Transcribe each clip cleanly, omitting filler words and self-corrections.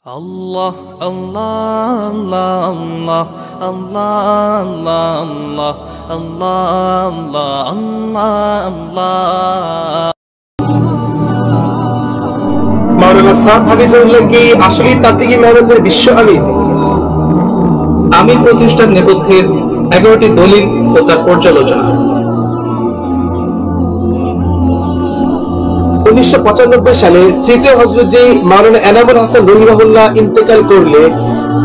Allah Allah Allah Allah Allah Allah Allah Allah মাওলানা সাদ হাফিজাহুল্লাহ কি আসলেই তাবলীগী মেহনতের বিশ্ব আমির? আমির প্রতিষ্ঠার নেপথ্যের 11টি দলিল ও তার পর্যালোচনা। 1995 সালে তৃতীয় হযরত যে মাওলানা এনামুল হাসান রহিমাহুল্লাহ ইন্তেকাল করলে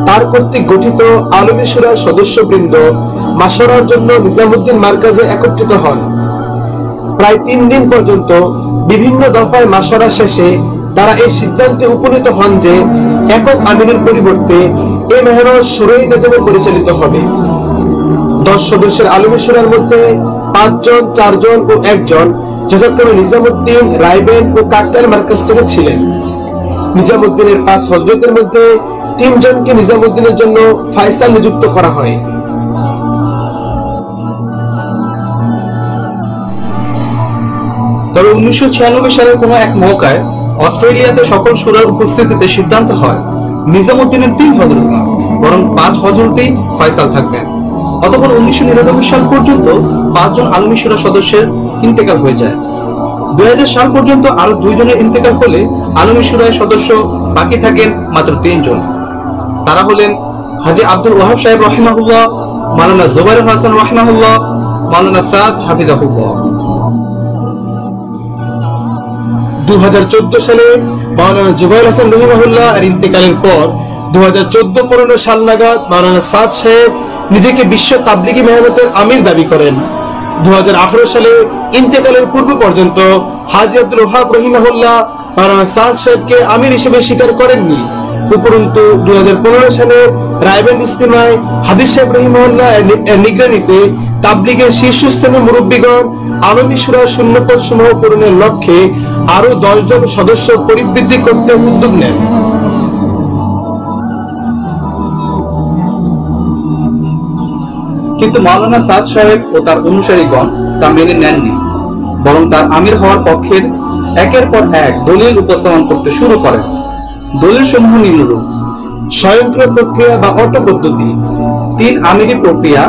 তার কর্তৃক গঠিত আলমী শুরার সদস্যবৃন্দ মাশওয়ারার জন্য নিজামউদ্দিন মার্কাজে একত্রিত হন। প্রায় 3 দিন পর্যন্ত বিভিন্ন দফায় মাশওয়ারা শেষে তারা এই সিদ্ধান্তে উপনীত হন যে একক আমিরের পরিবর্তে এই মেহনত শুরায়ে নিজামে পরিচালিত হবে। 10 সদস্যের আলমী শুরার মধ্যে 5 জন, 4 জন ও 1 জন যথাক্রমে নিজামউদ্দিন, রায়বেন ও কাকতার মার্কাজ থেকে ছিলেন। নিজামউদ্দিনের 5 হযরতের মধ্যে 3 জনকে নিজামউদ্দিনের জন্য ফায়সাল নিযুক্ত করা হয়। তবে 1996 সালের কোনো এক মৌকায় অস্ট্রেলিয়াতে সকল শুরার উপস্থিতিতে সিদ্ধান্ত হয় নিজামউদ্দিনের 3 হযরত না, বরং 5 হযরতই ফয়সাল থাকবেন। অতঃপর 1999 সাল পর্যন্ত 5 জন আলমী শুরা সদস্যের ইন্তেকাল হয়ে যায়। 2000 সাল পর্যন্ত আরো 2 জনের ইন্তেকাল হলে আলমী শুরার সদস্য বাকি থাকেন মাত্র 3 জন। তারা হলেন হাজী আব্দুল ওয়াহাব সাহেব রাহিমাহুল্লাহ, মাওলানা জুবাইরুল হাসান রাহিমাহুল্লাহ, মাওলানা সাদ হাফিজাহুল্লাহ। 2014 সালে মাওলানা জুবাইরুল হাসান রহিমাহুল্লাহ এর ইন্তেকালের পর 2014-15 সাল নাগাদ মাওলানা সাদ সাহেব নিজেকে বিশ্ব তাবলীগী মেহনতের আমির দাবি করেন। 2018 সালে ইন্তেকালের পূর্ব পর্যন্ত হাজী আব্দুল ওয়াহাব রহিমাহুল্লাহ মাওলানা সাদ সাহেবকে আমির হিসেবে স্বীকার করেননি। উপরন্তু 2015 সালে রায়বেন ইজতিমায় হাদিস সাহেব রহিমাহুল্লাহ এর নিগরানিতে তাবলীগের শীর্ষস্থানীয় মুরব্বীগণ আলমী শুরার শূন্যপদ সমূহ পূরণের লক্ষ্যে আরো 10 জন সদস্য পরিবৃদ্ধি করতে উদ্যোগ নেন। কিন্তু মাওলানা সাদ সাহেব ও তার অনুসারীগণ তা মেনে নেননি, বরং তার আমির হওয়ার পক্ষের একের পর এক দলিল উপস্থাপন করতে শুরু করেন। দলিল সমূহ নিম্নরূপ: স্বয়ংক্রিয় প্রক্রিয়া বা অটো পদ্ধতি, 3 আমিরি প্রক্রিয়া,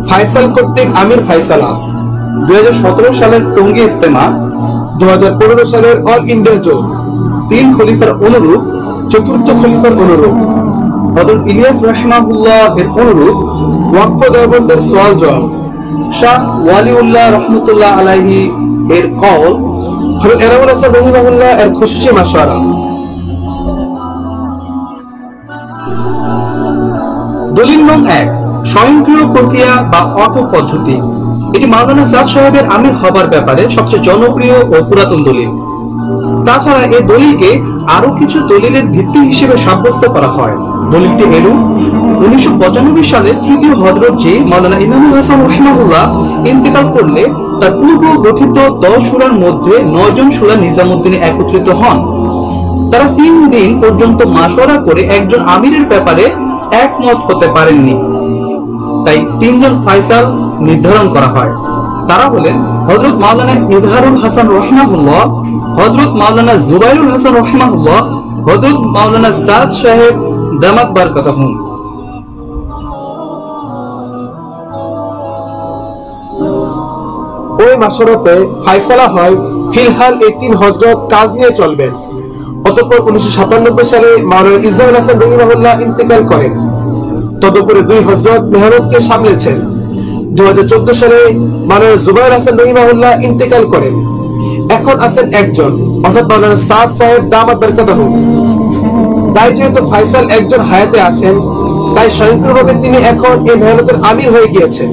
ফায়সাল কর্তৃক আমির ফায়সালা, 2017 সালের টঙ্গী ইজতেমা, 2015 সালের অল ইন্ডিয়া জোট, 3 খলিফার অনুরূপ, চতুর্থ খলিফার অনুরূপ, হযরত ইলিয়াস রাহিমাহুল্লাহ এর অনুরূপ, ওয়াকফ দেওবন্দের সওয়াল জবাব, শাহ ওয়ালিউল্লাহ রাহমাতুল্লাহ আলাইহি এর কওল, হযরত এনামুল হাসান রহিমাহুল্লাহ এর খুশুসি মাশওয়ারা। দলিল নং 1, স্বয়ংক্রিয় প্রক্রিয়া বা অটো পদ্ধতি। এটি মাওলানা সাদ সাহেবের আমির হবার ব্যাপারে সবচেয়ে জনপ্রিয় ও পুরাতন দলিল। তাছাড়া এই দলিলকে আরো কিছু দলিলের ভিত্তি হিসেবে সাব্যস্ত করা হয়। দলিলটি এরূপ: 1995 সালে তৃতীয় হযরত যে মাওলানা এনামুল হাসান রাহিমাহুল্লাহ ইন্তেকাল করলে তার পূর্ব গঠিত 10 শুরার মধ্যে 9 জন শুরা নিজামউদ্দিনে একত্রিত হন। তারা 3 দিন পর্যন্ত মাশওয়ারা করে একজন আমিরের ব্যাপারে একমত হতে পারেননি। তাই 3 জন ফায়সাল নির্ধারণ করা হয়। তারা হলেন হযরত মাওলানা ইজহারুল হাসান রাহিমাহুল্লাহ, হযরত মাওলানা জুবাইরুল হাসান রাহিমাহুল্লাহ, হযরত মাওলানা সাদ সাহেব দামাত বারকাতাহুম। ওই মাশওয়ারাতে ফায়সালা হয় ফিলহাল এই 3 হযরত কাজ নিয়ে চলবেন। অতঃপর 1997 সালে মাওলানা ইজহারুল হাসান রহিমাহুল্লাহ ইন্তেকাল করেন। তদুপরি 2 হযরত মেহনতকে সামলেছেন। 2014 সালে মাওলানা জুবাইরুল হাসান রহিমাহুল্লাহ ইন্তেকাল করেন। এখন আছেন একজন, অর্থাৎ মাওলানা সাদ সাহেব দামাত বারকাতাহুম। তাই যেহেতু ফায়সাল একজন হায়াতে আছেন, তাই স্বয়ংক্রিয়ভাবে তিনি এখন এই মেহনতের আমির হয়ে গিয়েছেন।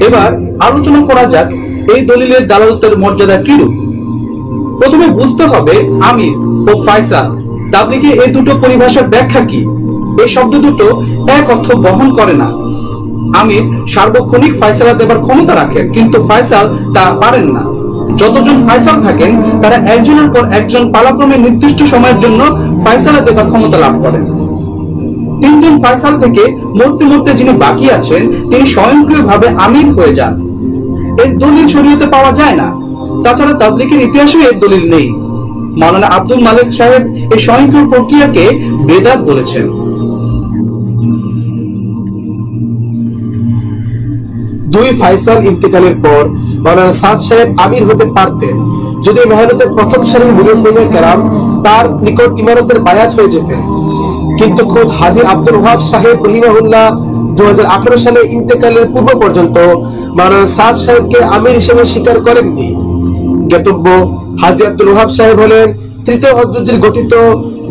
এবার আলোচনা করা যাক এই দলিলের দালালতের মর্যাদা কিরূপ। প্রথমে বুঝতে হবে আমির ও ফায়সাল তাবলীগে এই দুটো পরিভাষার ব্যাখ্যা কি। এই শব্দ দুটো এক অর্থ বহন করে না। আমির সার্বক্ষণিক ফায়সালা দেবার ক্ষমতা রাখেন, কিন্তু ফায়সাল তা পারেন না। যতজন ফায়সাল থাকেন তারা একজনের পর একজন পালাক্রমে নির্দিষ্ট সময়ের জন্য ফায়সালা দেবার ক্ষমতা লাভ করেন। 3 জন ফায়সাল থেকে মরতে মরতে যিনি বাকি আছেন তিনি স্বয়ংক্রিয়ভাবে আমির হয়ে যান। এর দলিল শরীয়তে পাওয়া যায় না। তাছাড়া তাবলীগের ইতিহাসে এর দলিল নেই। মাওলানা আব্দুল মালিক সাহেব এই স্বয়ংক্রিয় প্রক্রিয়াকে বেদাত বলেছেন। দুই ফাইসাল ইন্তেকালের পর মাওলানা সাদ সাহেব আমির হতে পারতেন যদি মেহনতের প্রথম সারির মুরব্বিয়ে কেরাম তার নিকট ইমারতের বায়াত হয়ে যেতেন, কিন্তু খোদ হাজী আব্দুল ওয়াহাব সাহেব রহিমাহুল্লাহ 2018 সালে ইন্তেকালের পূর্ব পর্যন্ত মাওলানা সাদ সাহেবকে আমির হিসেবে স্বীকার করেননি। জ্ঞাতব্য হাজী আব্দুল ওয়াহাব সাহেব হলেন তৃতীয় হজ্জুজ্জির গঠিত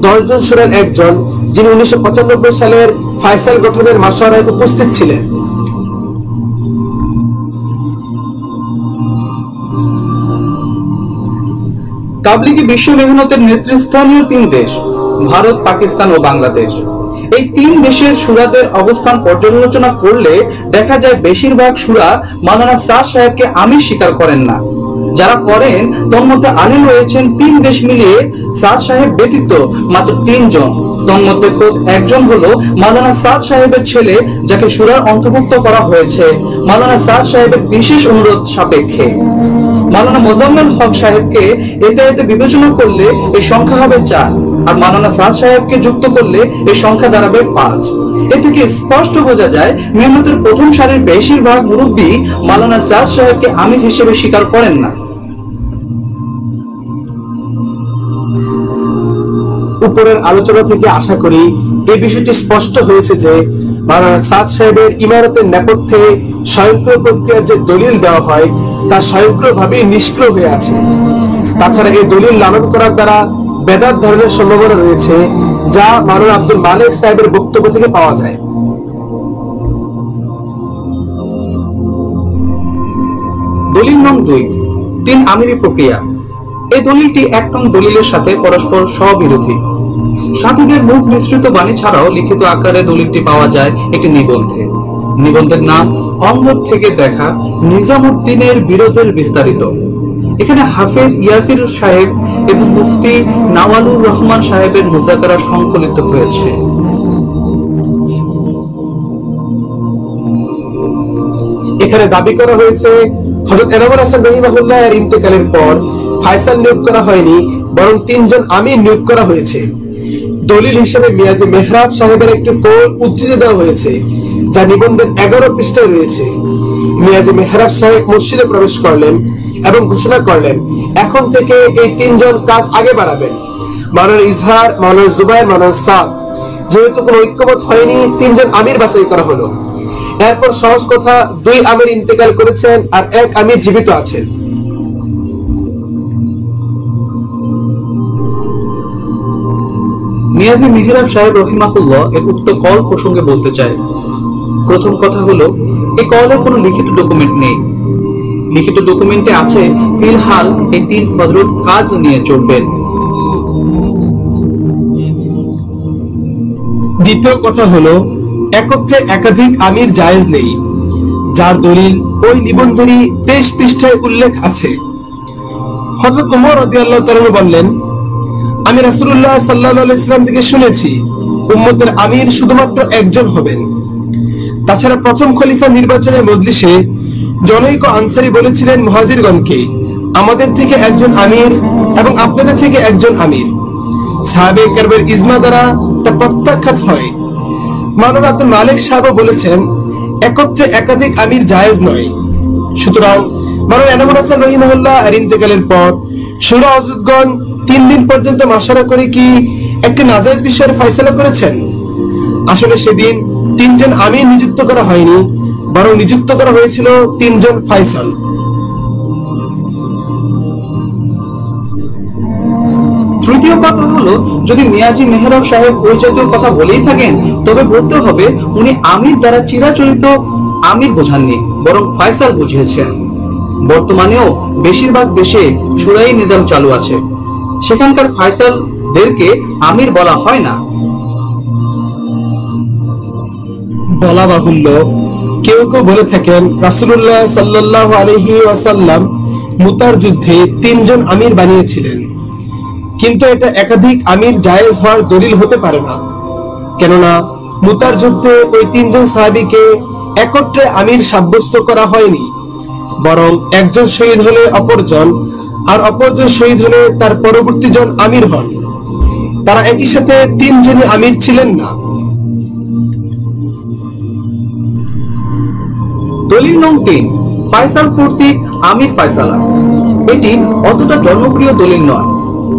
10 জন সুরার একজন, যিনি 1995 সালের ফাইসাল গঠনের মাশওয়ারায় উপস্থিত ছিলেন। তাবলীগী বিশ্ব মেহনতের নেতৃস্থানীয় 3 দেশ ভারত, পাকিস্তান ও বাংলাদেশ। এই 3 দেশের সূরাদের অবস্থান পর্যালোচনা করলে দেখা যায় বেশিরভাগ সূরা মাওলানা সাদ সাহেবকে আমির স্বীকার করেন না। যারা করেন তন্মধ্যে আলেম রয়েছেন 3 দেশ মিলিয়ে সাদ সাহেব ব্যতীত মাত্র 3 জন। তন্মধ্যে খোদ একজন হলো মাওলানা সাদ সাহেবের ছেলে, যাকে সূরার অন্তর্ভুক্ত করা হয়েছে মাওলানা সাদ সাহেবের বিশেষ অনুরোধ সাপেক্ষে। মাওলানা মোজাম্মেল হক সাহেবকে এতে বিবেচনা করলে এই সংখ্যা হবে 4, আর মাওলানা সাদ সাহেবকে যুক্ত করলে এই সংখ্যা দাঁড়াবে 5। এ থেকে স্পষ্ট বোঝা যায় মেহনতের প্রথম সারির বেশিরভাগ মুরব্বী মাওলানা সাদ সাহেবকে আমির হিসেবে স্বীকার করেন না। উপরের আলোচনা থেকে আশা করি এই বিষয়টি স্পষ্ট হয়েছে যে মাওলানা সাদ সাহেবের ইমারতের নেপথ্যে স্বয়ংক্রিয় প্রক্রিয়ার যে দলিল দেওয়া হয় তা স্বয়ংক্রিয়ভাবে নিষ্ক্রিয় হয়ে আছে। তাছাড়া এই দলিল লালন করার দ্বারা বেদাত ধরনের সম্ভাবনা রয়েছে, যা মাওলানা আব্দুল মালিক সাহেবের বক্তব্য থেকে পাওয়া যায়। দলিল নং 2, 3 আমিরি প্রক্রিয়া। এই দলিলটি 1 নং দলিলের সাথে পরস্পর স্ববিরোধী। সাথীদের মুখ নিঃসৃত বাণী ছাড়াও লিখিত আকারে দলিলটি পাওয়া যায় একটি নিবন্ধে। নিবন্ধের নাম অন্ধর থেকে দেখা নিজামুদ্দিনের বিরোধের বিস্তারিত। এখানে হাফেজ ইয়াসির সাহেব এবং মুফতি নাওয়ালুর রহমান সাহেবের মুজাকারা সংকলিত হয়েছে। এখানে দাবি করা হয়েছে হযরত এনামুল হাসান রহিমাহুল্লাহ এর ইন্তেকালের পর ফায়সাল নিয়োগ করা হয়নি, বরং 3 জন আমির নিয়োগ করা হয়েছে। দলিল হিসেবে মিয়াজি মেহরাব সাহেবের একটি কৌল উদ্ধৃতি দেওয়া হয়েছে, যা নিবন্ধের 11 পৃষ্ঠায় রয়েছে। মিয়াজি মেহরাব সাহেব মসজিদে প্রবেশ করলেন এবং ঘোষণা করলেন এখন থেকে এই 3 জন কাজ আগে বাড়াবেন। মাওলানা ইজহার, মাওলানা জুবায়ের, মাওলানা সাদ। যেহেতু কোনো ঐক্যমত হয়নি, 3 জন আমির বাছাই করা হলো। এরপর সহজ কথা 2 আমির ইন্তেকাল করেছেন আর 1 আমির জীবিত আছেন। মিয়াজি মেহরাব সাহেব রহিমাহুল্লাহ এর উক্ত কল প্রসঙ্গে বলতে চায়। প্রথম কথা হলো, এই কলের কোনো লিখিত ডকুমেন্ট নেই। লিখিত ডকুমেন্টে আছে ফিলহাল এই 3 হযরত কাজ নিয়ে চলবেন। দ্বিতীয় কথা হলো, একত্রে একাধিক আমির জায়েজ নেই, যার দলিল ওই নিবন্ধেরই 23 পৃষ্ঠায় উল্লেখ আছে। হযরত ওমর রাদিয়াল্লাহু তাআলা বললেন, আমি রাসূলুল্লাহ সাল্লাল্লাহু আলাইহি ওয়াসাল্লাম থেকে শুনেছি উম্মতের আমির শুধুমাত্র একজন হবেন। তাছাড়া প্রথম খলিফা নির্বাচনের মজলিসে জনৈক আনসারী বলেছিলেন মুহাজিরগণকে, আমাদের থেকে একজন আমির এবং আপনাদের থেকে একজন আমির। সাহাবে কেরামের ইজমা দ্বারা তা প্রত্যাখ্যাত হয়। মাওলানা আব্দুল মালিক সাহেব বলেছেন একত্রে একাধিক আমির জায়েজ নয়। সুতরাং মাওলানা এনামুল হাসান রহিমাহুল্লাহ এর ইন্তেকালের পর শুরা হযরতগণ 3 দিন পর্যন্ত মাশওয়ারা করে কি একটি নাজায়েজ বিষয়ের ফয়সালা করেছেন? আসলে সেদিন 3 জন আমির নিযুক্ত করা হয়নি, বরং নিযুক্ত করা হয়েছিল 3 জন ফয়সাল। তৃতীয় কথা হলো, যদি মিয়াজি মেহরাব সাহেব ওই জাতীয় কথা বলেই থাকেন, তবে বলতে হবে উনি আমির দ্বারা চিরাচরিত আমির বোঝাননি, বরং ফয়সাল বুঝিয়েছেন। বর্তমানেও বেশিরভাগ দেশে শুরাই নিজাম চালু আছে, সেখানকার ফয়সালদেরকে আমির বলা হয় না। বলা বাহুল্য, কেউ কেউ বলে থাকেন রাসূলুল্লাহ সাল্লাল্লাহু আলাইহি ওয়াসাল্লাম মুতার যুদ্ধে 3 জন আমির বানিয়েছিলেন, কিন্তু এটা একাধিক আমির জায়েজ হওয়ার দলিল হতে পারে না। কেননা মুতার যুদ্ধে ওই 3 জন সাহাবীকে একত্রে আমির সাব্যস্ত করা হয়নি, বরং একজন শহীদ হলে অপরজন, আর অপরজন শহীদ হলে তার পরবর্তী জন আমির হন। তারা একই সাথে তিনজনই আমির ছিলেন না। দলিল নং 3, ফয়সাল কর্তৃক আমির ফয়সালা। এটি অতটা জনপ্রিয় দলিল নয়।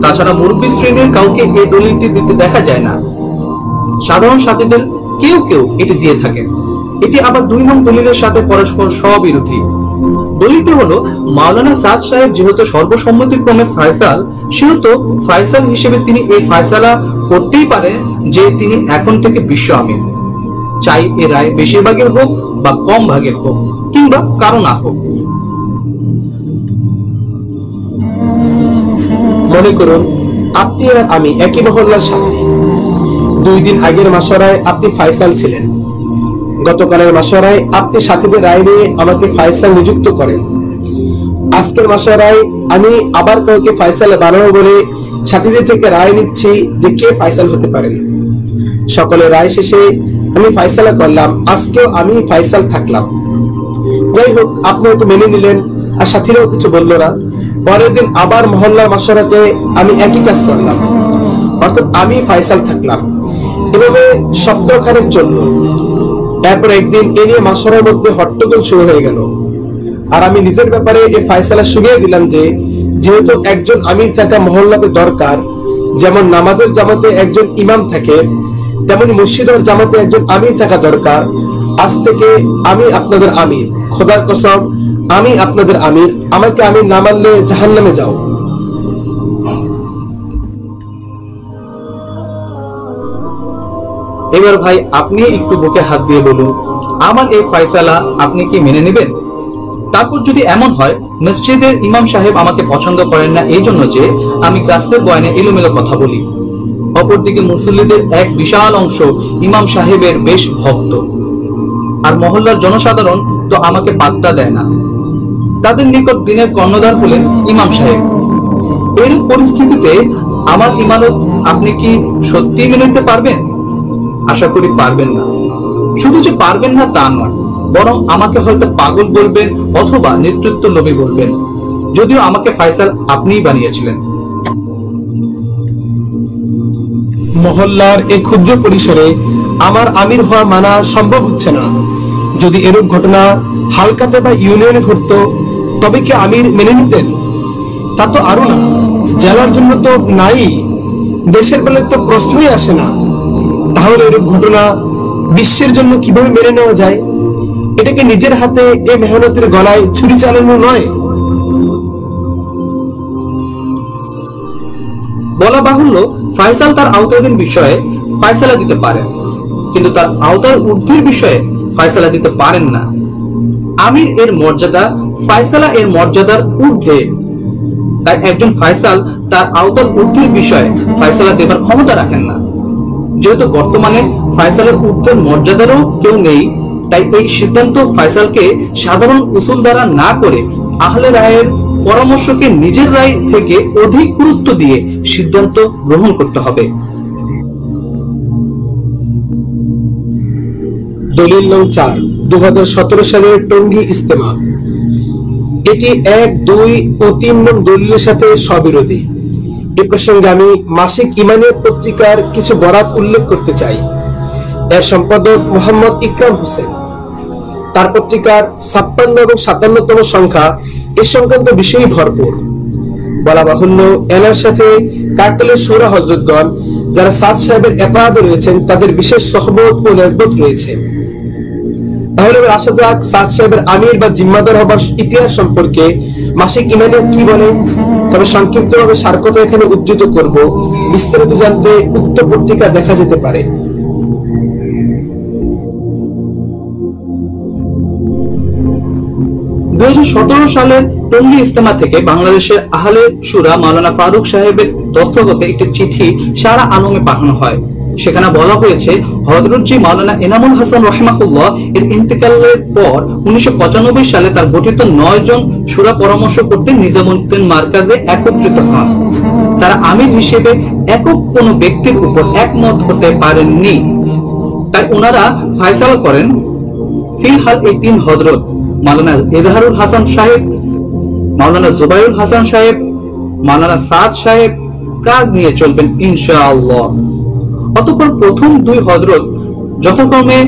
তাছাড়া মুরব্বী শ্রেণীর কাউকে এই দলিলটি দিতে দেখা যায় না। সাধারণ সাথীদের কেউ কেউ এটি দিয়ে থাকে। এটি আবার 2 নং দলিলের সাথে পরস্পর স্ববিরোধী। দলিলটি হলো, মাওলানা সাদ সাহেব যেহেতু সর্বসম্মতিক্রমে ফয়সাল, সেহেতু ফয়সাল হিসেবে তিনি এই ফয়সালা করতেই পারেন যে তিনি এখন থেকে বিশ্ব আমির, চাই এ রায় বেশিরভাগের হোক বা কম ভাগের হোক, কিংবা কারো না হোক। মনে করুন আপনি আর আমি একই মহল্লার সাথী। 2 দিন আগের মাশওয়ারায় আপনি ফয়সাল ছিলেন। গতকালের মাশওয়ারায় আপনি সাথীদের রায় নিয়ে আমাকে ফয়সাল নিযুক্ত করেন। আজকের মাশওয়ারায় আমি আবার কাউকে ফয়সাল বানাবো বলে সাথীদের থেকে রায় নিচ্ছি যে কে ফয়সাল হতে পারেন। সকলের রায় শেষে আমি ফয়সালা করলাম, আজকেও আমি ফয়সাল থাকলাম। যাই হোক, আপনি হয়তো মেনে নিলেন আর সাথীরাও কিছু বলল না। পরের দিন আবার মহল্লার মাশওয়ারাতে আমি একই কাজ করলাম, অর্থাৎ আমি ফয়সাল থাকলাম। এভাবে সপ্তাহখানেক চলল। এরপর একদিন এ নিয়ে মাশওয়ারার মধ্যে হট্টগোল শুরু হয়ে গেল। আর আমি নিজের ব্যাপারে এই ফয়সালা শুনিয়ে দিলাম যে যেহেতু একজন আমির থাকা মহল্লাতে দরকার, যেমন নামাজের জামাতে একজন ইমাম থাকে, তেমনি মসজিদের জামাতে একজন আমির থাকা দরকার। আজ থেকে আমি আপনাদের আমির, খোদার কসম আমি আপনাদের আমির। আমাকে আমির না মানলে জাহান্নামে যাও। এবার ভাই আপনি একটু বুকে হাত দিয়ে বলুন, আমার এই ফয়সালা আপনি কি মেনে নেবেন? তারপর যদি এমন হয় মসজিদের ইমাম সাহেব আমাকে পছন্দ করেন না এই জন্য যে আমি গাছের বয়ানে এলোমেলো কথা বলি, অপরদিকে মুসল্লিদের এক বিশাল অংশ ইমাম সাহেবের বেশ ভক্ত, আর মহল্লার জনসাধারণ তো আমাকে পাত্তা দেয় না, তাদের নিকট দিনের কর্ণধার হলেন ইমাম সাহেব। এরূপ পরিস্থিতিতে আমার ইমানত আপনি কি সত্যি মেনে নিতে পারবেন? আশা করি পারবেন না। শুধু যে পারবেন না তা নয়, বরং আমাকে হয়তো পাগল বলবেন অথবা নেতৃত্ব লোভী বলবেন, যদিও আমাকে ফয়সাল আপনিই বানিয়েছিলেন। মহল্লার এই ক্ষুদ্র পরিসরে আমার আমির হওয়া মানা সম্ভব হচ্ছে না। যদি এরূপ ঘটনা হালকাতে বা ইউনিয়নে ঘটতো তবে কি আমির মেনে নিতেন? তা তো আরো না, জেলার জন্য তো নাই, দেশের বেলা তো প্রশ্নই আসে না। তাহলে এরূপ ঘটনা বিশ্বের জন্য কিভাবে মেনে নেওয়া যায়? এটাকে নিজের হাতে এ মেহনতের গলায় ছুরি চালানো নয়? বলা বাহুল্য, ফয়সাল তার আওতাধীন বিষয়ে ফয়সালা দিতে পারেন, কিন্তু তার আওতার ঊর্ধ্বের বিষয়ে ফয়সালা দিতে পারেন না। আমির এর মর্যাদা ফয়সালা এর মর্যাদার ঊর্ধ্বে, তাই একজন ফয়সাল তার আওতার ঊর্ধ্বের বিষয়ে ফয়সালা দেবার ক্ষমতা রাখেন না। যেহেতু বর্তমানে ফয়সালের ঊর্ধ্বের মর্যাদারও কেউ নেই, তাই এই সিদ্ধান্ত ফয়সালকে সাধারণ উসুল দ্বারা না করে আহলে রায়ের পরামর্শকে নিজের রায় থেকে অধিক গুরুত্ব দিয়ে সিদ্ধান্ত গ্রহণ করতে হবে। দলিল নং 4, 2017 সালের টঙ্গী ইজতেমা। এটি 1, 2 ও 3 নং দলিলের সাথে স্ববিরোধী। এ প্রসঙ্গে আমি মাসিক ইমানিয়ত পত্রিকার কিছু বরাত উল্লেখ করতে চাই। এর সম্পাদক মোহাম্মদ ইকরাম হোসেন। তার পত্রিকার 56 এবং 57তম সংখ্যা এ সংক্রান্ত বিষয়ে ভরপুর। বলা বাহুল্য, এনার সাথে কাকলের শোরা হযরতগণ যারা সাদ সাহেবের এতাআতে রয়েছেন তাদের বিশেষ সহবত ও নেসবত রয়েছে। তাহলে এবার আসা যাক সাদ সাহেবের আমির বা জিম্মাদার হবার ইতিহাস সম্পর্কে মাসিক ইমানিয়ত কি বলে। তবে সংক্ষিপ্তভাবে সার কথা এখানে উদ্ধৃত করব, বিস্তারিত জানতে উক্ত পত্রিকা দেখা যেতে পারে। সালের টঙ্গী ইজতেমা থেকে বাংলাদেশের আহলে শুরা মাওলানা ফারুক সাহেবের দস্তখতে একটি চিঠি সারা আলমে পাঠানো হয়। সেখানে বলা হয়েছে, হযরত জি মাওলানা এনামুল হাসান রাহিমাহুল্লাহ এর ইন্তেকালের পর 1995 সালে তার গঠিত 9 জন শুরা পরামর্শ করতে নিজামুদ্দিন মার্কাজে একত্রিত হন। তারা আমির হিসেবে একক কোনো ব্যক্তির উপর একমত হতে পারেননি, তাই ওনারা ফয়সালা করেন ফিলহাল এই 3 হযরত মাওলানা এজাহারুল হাসান সাহেব, মাওলানা জুবাইরুল হাসান সাহেব, মাওলানা সাদ সাহেব কাজ নিয়ে চলবেন ইনশাআল্লাহ। অতঃপর প্রথম দুই হযরত যথাক্রমে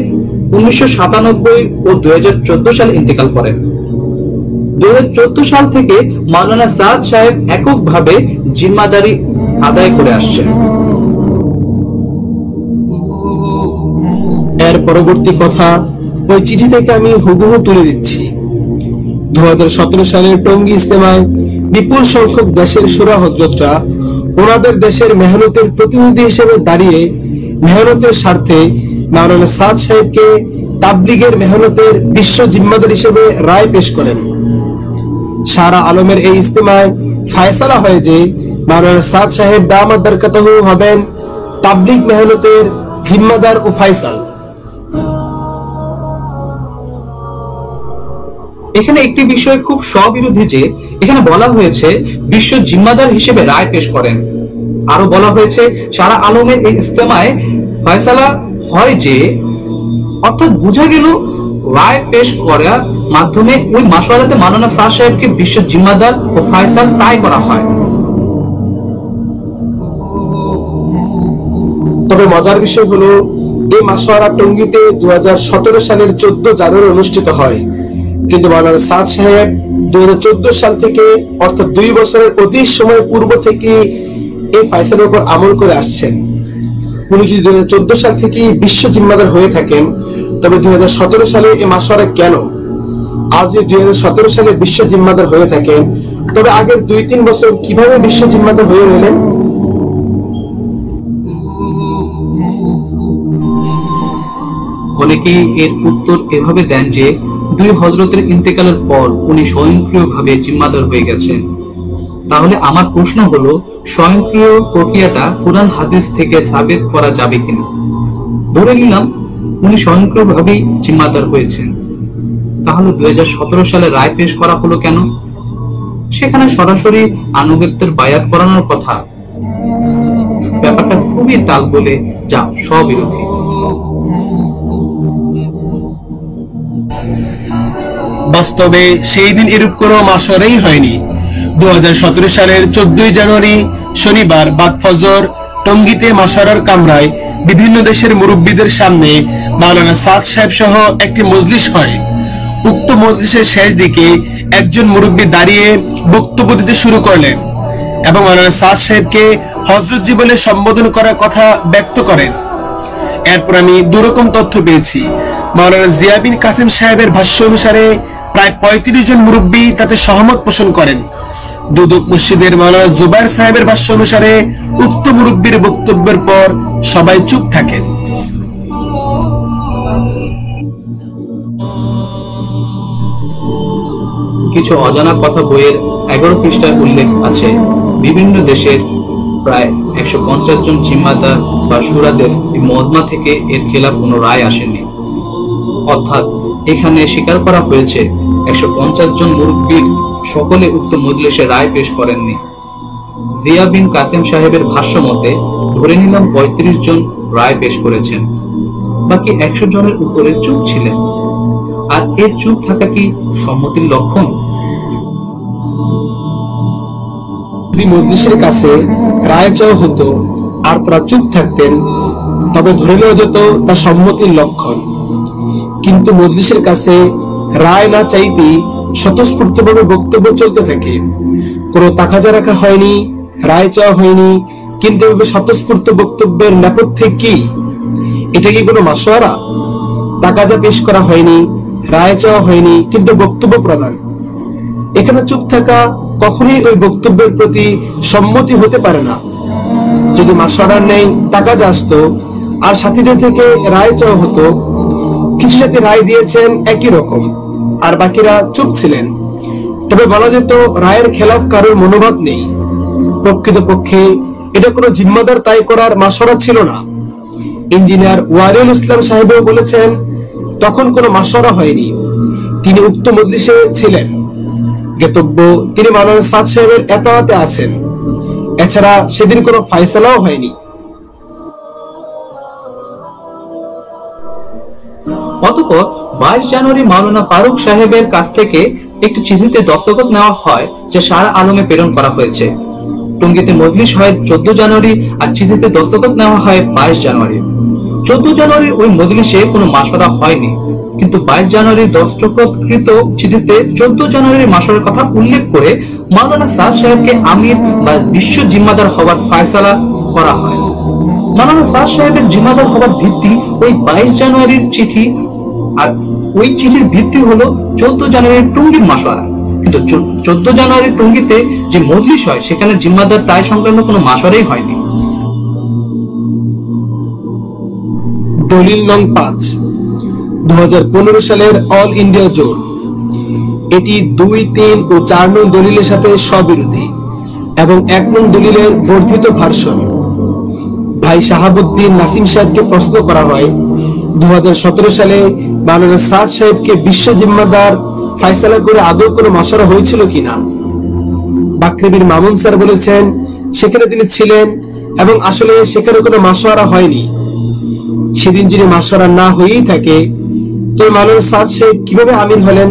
1997 ও 2014 সালে ইন্তেকাল করেন। 2014 সাল থেকে মাওলানা সাদ সাহেব এককভাবে জিম্মাদারি আদায় করে আসছেন। এর পরবর্তী কথা ওই চিঠি থেকে আমি হুবহু তুলে দিচ্ছি। 2017 সালের টঙ্গী ইজতেমায় বিপুল সংখ্যক দেশের শুরা হযরতরা ওনাদের দেশের মেহনতের প্রতিনিধি হিসেবে দাঁড়িয়ে মেহনতের স্বার্থে মাওলানা সাদ সাহেবকে তাবলিগের মেহনতের বিশ্ব জিম্মাদার হিসেবে রায় পেশ করেন। সারা আলমের এই ইজতেমায় ফায়সালা হয় যে মাওলানা সাদ সাহেব দামাত বরকাতুহু হবেন তাবলিগ মেহনতের জিম্মাদার ও ফায়সাল। এখানে একটি বিষয় খুব স্ববিরোধী যে এখানে বলা হয়েছে বিশ্ব জিম্মাদার হিসেবে রায় পেশ করেন, আরো বলা হয়েছে সারা আলমের এই ইজতেমায় ফয়সালা হয় যে, অর্থাৎ বোঝা গেল রায় পেশ করার মাধ্যমে ওই মাশওয়ারাতে মাওলানা সাদ সাহেবকে বিশ্ব জিম্মাদার ও ফয়সাল তাই করা হয়। তবে মজার বিষয় হলো এই মাশওয়ারা টঙ্গীতে 2017 সালের 14 জানুয়ারি অনুষ্ঠিত হয়, কিন্তু মাওলানা সাদ সাহেব 2014 সাল থেকে অর্থাৎ 2 বছরের অধিক সময় পূর্ব থেকে এই ফায়সালার উপর আমল করে আসছেন। উনি যদি 2014 সাল থেকে বিশ্ব জিম্মাদার হয়ে থাকেন তবে 2017 সালে এই মাশওয়ারা কেন? আর যদি 2017 সালে বিশ্ব জিম্মাদার হয়ে থাকেন তবে আগের 2-3 বছর কিভাবে বিশ্ব জিম্মাদার হয়ে রইলেন? অনেকেই এর উত্তর এভাবে দেন যে দুই হযরতের ইন্তেকালের পর উনি স্বয়ংক্রিয়ভাবে জিম্মাদার হয়ে গেছেন। তাহলে আমার প্রশ্ন হলো, স্বয়ংক্রিয় প্রক্রিয়াটা কুরআন হাদিস থেকে সাবিত করা যাবে কিনা? ধরে নিলাম উনি স্বয়ংক্রিয়ভাবেই জিম্মাদার হয়েছেন, তাহলে 2017 সালে রায় পেশ করা হলো কেন? সেখানে সরাসরি আনুগত্যের বায়াত করানোর কথা। ব্যাপারটা খুবই তাল বলে যা স্ববিরোধী। বাস্তবে সেই দিন এরূপ কোনো মাশওয়ারাই হয়নি। 2017 সালের 14 জানুয়ারি শনিবার বাদ ফজর টঙ্গীতে মাশওয়ারার কামরায় বিভিন্ন দেশের মুরব্বীদের সামনে মাওলানা সাদ সাহেব সহ একটি মজলিস হয়। উক্ত মজলিসের শেষ দিকে একজন মুরব্বী দাঁড়িয়ে বক্তব্য দিতে শুরু করলেন এবং মাওলানা সাদ সাহেবকে হযরতজি বলে সম্বোধন করার কথা ব্যক্ত করেন। এরপর আমি দুরকম তথ্য পেয়েছি। মাওলানা জিয়া বিন কাসিম সাহেবের ভাষ্য অনুসারে প্রায় 35 জন মুরব্বী তাতে সহমত পোষণ করেন। দুদক মসজিদের মাওলানা জুবাইর সাহেবের ভাষ্য অনুসারে উক্ত মুরব্বীর বক্তব্যের পর সবাই চুপ থাকেন। কিছু অজানা কথা বইয়ের 11 পৃষ্ঠায় উল্লেখ আছে, বিভিন্ন দেশের প্রায় 150 জন জিম্মাদার বা শুরাদের এই মজমা থেকে এর খেলাফ কোনো রায় আসেনি। অর্থাৎ এখানে স্বীকার করা হয়েছে 150 জন মুরব্বীর সকলে উক্ত মজলিসে রায় পেশ করেননি। জিয়া বিন কাসিম সাহেবের ভাষ্য মতে ধরে নিলাম 35 জন রায় পেশ করেছেন, বাকি 100 জনের উপরে চুপ ছিলেন। আর এর চুপ থাকা কি সম্মতির লক্ষণ? যদি মজলিসের কাছে রায় চাওয়া হতো আর তারা চুপ থাকতেন তবে ধরে নেওয়া যেত তা সম্মতির লক্ষণ। কিন্তু মজলিসের কাছে রায় না চাইতেই স্বতঃস্ফূর্তভাবে বক্তব্য চলতে থাকে। কোনো তাকাজা রাখা হয়নি, রায় চাওয়া হয়নি, কিন্তু এভাবে স্বতঃস্ফূর্ত বক্তব্যের নেপথ্যে কি? এটা কি কোনো মাশওয়ারা? তাকাজা পেশ করা হয়নি, রায় চাওয়া হয়নি, কিন্তু বক্তব্য প্রদান। এখানে চুপ থাকা কখনোই ওই বক্তব্যের প্রতি সম্মতি হতে পারে না। যদি মাশওয়ারার নেই তাকাজা আসতো আর সাথীদের থেকে রায় চাওয়া হতো, কিছু সাথী রায় দিয়েছেন একই রকম আর বাকিরা চুপ ছিলেন, তবে বলা যেত রায়ের খেলাফ কারোর মনোভাব নেই। প্রকৃতপক্ষে এটা কোনো জিম্মাদার তাই করার মাশওয়ারা ছিল না। ইঞ্জিনিয়ার ওয়ারিউল ইসলাম সাহেবও বলেছেন তখন কোনো মাশওয়ারা হয়নি, তিনি উক্ত মজলিসে ছিলেন। জ্ঞাতব্য তিনি মাওলানা সাদ সাহেবের এতাআতে আছেন। এছাড়া সেদিন কোনো ফায়সালাও হয়নি। অতঃপর 22 জানুয়ারি মাওলানা ফারুক সাহেবের কাছ থেকে একটি চিঠিতে দস্তখত নেওয়া হয়, যা সারা আলমে প্রেরণ করা হয়েছে। টঙ্গীতে মজলিস হয় 14 জানুয়ারি আর চিঠিতে দস্তখত নেওয়া হয় 22 জানুয়ারি। 14 জানুয়ারির ওই মজলিসে কোনো মাসওয়ারা হয়নি, কিন্তু 22 জানুয়ারির দস্তখতকৃত চিঠিতে 14 জানুয়ারির মাসওয়ারার কথা উল্লেখ করে মাওলানা সাদ সাহেবকে আমির বা বিশ্ব জিম্মাদার হওয়ার ফয়সালা করা হয়। মাওলানা সাদ সাহেবের জিম্মাদার হওয়ার ভিত্তি ওই 22 জানুয়ারির চিঠি, আর ওই চিঠির ভিত্তি হলো 14 জানুয়ারির টঙ্গীর মাসওয়ারা। কিন্তু 14 জানুয়ারির টঙ্গীতে যে মজলিস হয় সেখানে জিম্মাদার দায় সংক্রান্ত কোনো মাসওয়ারাই হয়নি। দলিল নং 5, 2015 সালের অল ইন্ডিয়া জোট। এটি 2, 3 ও 4 নং দলিলের সাথে স্ববিরোধী এবং 1 নং দলিলের বর্ধিত ভার্সন। ভাই শাহাবুদ্দিন নাসিম সাহেবকে প্রশ্ন করা হয় 2017 সালে মাওলানা সাদ সাহেবকে বিশ্ব জিম্মাদার ফয়সালা করে আদৌ কোনো মাসওয়ারা হয়েছিল কিনা। বাকরিবির মামুন স্যার বলেছেন সেখানে তিনি ছিলেন এবং আসলে সেখানে কোনো মাসওয়ারা হয়নি। সেদিন যদি মাসওয়ারা না হয়েই থাকে তো মাওলানা সাদ সাহেব কিভাবে আমির হলেন?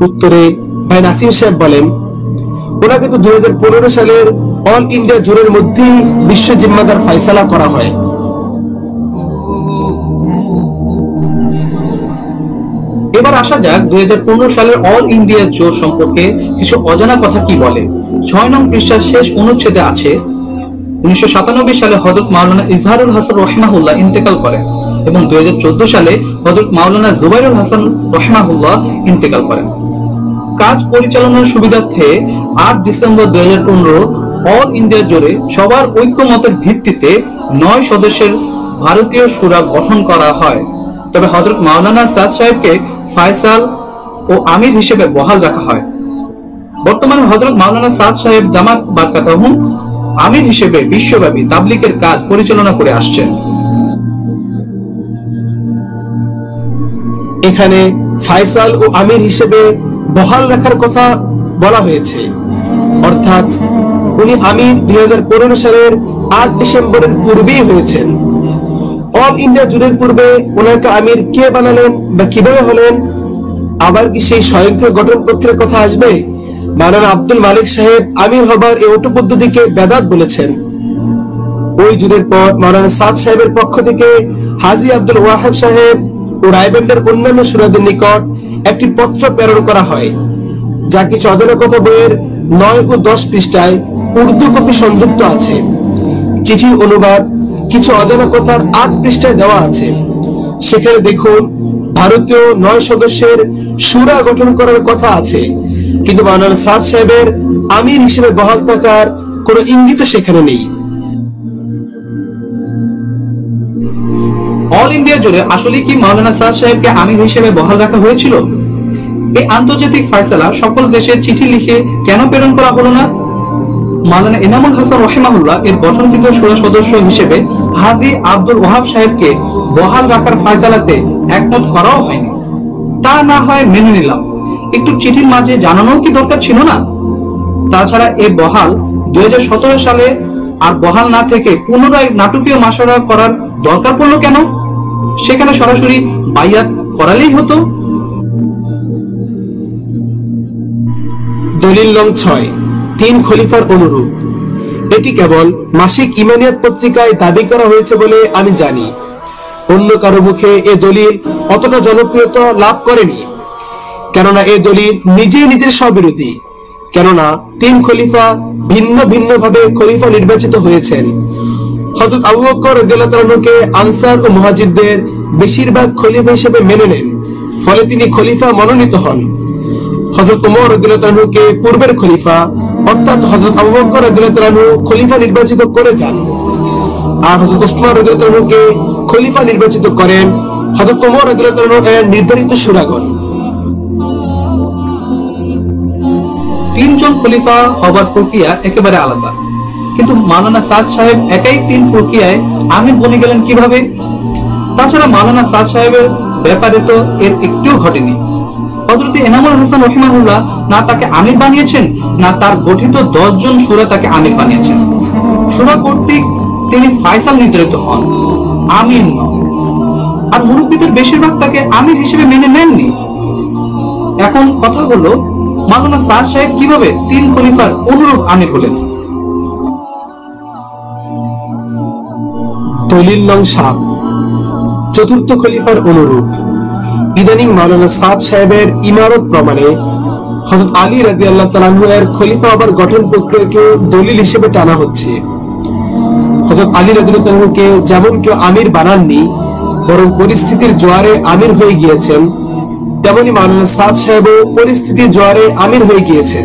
উত্তরে ভাই নাসিম সাহেব বলেন ওনাকে তো 2015 সালের অল ইন্ডিয়া জোরের মধ্যেই বিশ্ব জিম্মাদার ফয়সালা করা হয়। এবার আসা যাক 2015 সালের অল ইন্ডিয়া জোট সম্পর্কে কিছু অজানা কথা কি বলে। 6 নং পৃষ্ঠার শেষ অনুচ্ছেদে আছে 1997 সালে হযরত মাওলানা ইজহারুল হাসান রাহিমাহুল্লাহ ইন্তেকাল করেন এবং 2014 সালে হযরত মাওলানা জুবাইরুল হাসান রাহিমাহুল্লাহ ইন্তেকাল করেন। কাজ পরিচালনার সুবিধার্থে 8 ডিসেম্বর 2015 অল ইন্ডিয়া জোরে সবার ঐক্যমতের ভিত্তিতে 9 সদস্যের ভারতীয় শুরা গঠন করা হয়। তবে হযরত মাওলানা সাদ সাহেবকে ফয়সাল ও আমির হিসেবে বহাল রাখা হয়। বর্তমানে হযরত মাওলানা সাদ সাহেব জামাত বারকাতাহুম আমির হিসেবে বিশ্বব্যাপী তাবলীগের কাজ পরিচালনা করে আসছেন। এখানে ফয়সাল ও আমির হিসেবে বহাল রাখার কথা বলা হয়েছে, অর্থাৎ উনি আমির 2015 সালের 8 ডিসেম্বরের পূর্বেই হয়েছেন। অল ইন্ডিয়া জোটের পূর্বে ওনাকে আমির কে বানালেন বা কিভাবে হলেন? আবার কি সেই স্বয়ংক্রিয় গঠন প্রক্রিয়ার কথা আসবে? মাওলানা আব্দুল মালিক সাহেব আমির হবার এই ওটু পদ্ধতিকে বেদাত বলেছেন। ওই জোটের পর মাওলানা সাদ সাহেবের পক্ষ থেকে হাজী আব্দুল ওয়াহাব সাহেব ও রায়বেন্ডার অন্যান্য সুরাদের নিকট একটি পত্র প্রেরণ করা হয়, যা কিছু অজানা কথা বইয়ের 9 ও 10 পৃষ্ঠায় উর্দু কপি সংযুক্ত আছে। চিঠির অনুবাদ কিছু অজানা কথার 8 পৃষ্ঠায় দেওয়া আছে। সেখানে দেখুন ভারতীয় 9 সদস্যের শুরা গঠন করার কথা আছে, কিন্তু মাওলানা সাদ সাহেবের আমির হিসেবে বহাল থাকার কোনো ইঙ্গিত সেখানে নেই। অল ইন্ডিয়া জোরে আসলে কি মাওলানা সাদ সাহেবকে আমির হিসেবে বহাল রাখা হয়েছিল? এই আন্তর্জাতিক ফয়সালা সকল দেশে চিঠি লিখে কেন প্রেরণ করা হলো না? মাওলানা ইনামুল হাসান রাহিমাহুল্লাহ এর গঠনকৃত শুরা সদস্য হিসেবে হাজী আব্দুল ওয়াহাব সাহেবকে বহাল রাখার ফয়সালাতে একমত করাও হয়নি। তা না হয় মেনে নিলাম, একটু চিঠির মাঝে জানানোও কি দরকার ছিল না? তাছাড়া এই বহাল 2017 সালে আর বহাল না থেকে পুনরায় নাটকীয় মাসওয়ারা করার দরকার পড়লো কেন? সেখানে সরাসরি বাইয়াত করালেই হতো। দলিল নং 6, 3 খলিফার অনুরূপ। এটি কেবল মাসিক ইমানিয়াত পত্রিকায় দাবি করা হয়েছে বলে আমি জানি। অন্য কারো মুখে এ দলিল অতটা জনপ্রিয়তা লাভ করেনি, কেননা এ দলিল নিজেই নিজের স্ববিরোধী। কেননা 3 খলিফা ভিন্ন ভিন্ন ভাবে খলিফা নির্বাচিত হয়েছেন। হযরত আবু বকর রাদিয়াল্লাহু তাআলাকে আনসার ও মুহাজিরদের বেশিরভাগ খলিফা হিসেবে মেনে নেন, ফলে তিনি খলিফা মনোনীত হন। হযরত ওমর রাদিয়াল্লাহু তাআলাকে পূর্বের খলিফা অর্থাৎ হযরত আবু বকর রাদিয়াল্লাহু তাআলা খলিফা নির্বাচিত করে যান, আর হযরত ওসমান রাদিয়াল্লাহু তাআলাকে খলিফা নির্বাচিত করেন হযরত ওমর রাদিয়াল্লাহু তাআলা এর নির্ধারিত শুরাগণ। 3 জন খলিফা হবার প্রক্রিয়া একেবারে আলাদা, কিন্তু মাওলানা সাদ সাহেব একাই 3 প্রক্রিয়ায় আমির বনে গেলেন কিভাবে? তাছাড়া মাওলানা সাদ সাহেবের ব্যাপারে তো এর একটুও ঘটেনি। হযরত ইনামুল হাসান রাহিমাহুল্লাহ না তাকে আমির বানিয়েছেন, না তার গঠিত 10 জন শুরা তাকে আমির বানিয়েছেন। শুরা কর্তৃক তিনি ফয়সাল নির্ধারিত হন, আমির নন। আর মুরব্বীদের বেশিরভাগ তাকে আমির হিসেবে মেনে নেননি। এখন কথা হলো, মাওলানা সাদ সাহেব কিভাবে 3 খলিফার অনুরূপ আমির হলেন? দলিল নং 7, চতুর্থ খলিফার অনুরূপ। ইদানিং মাওলানা সাদ সাহেবের ইমারত প্রমাণে হযরত আলী রাদিয়াল্লাহু তাআলা আনহু এর খলিফা হবার গঠন প্রক্রিয়াকে দলিল হিসেবে টানা হচ্ছে। হযরত আলী রাদিয়াল্লাহু তাআলা আনহুকে যেমন কেউ আমির বানাননি, বরং পরিস্থিতির জোয়ারে আমির হয়ে গিয়েছেন, তেমনি মাওলানা সাদ সাহেবও পরিস্থিতির জোয়ারে আমির হয়ে গিয়েছেন।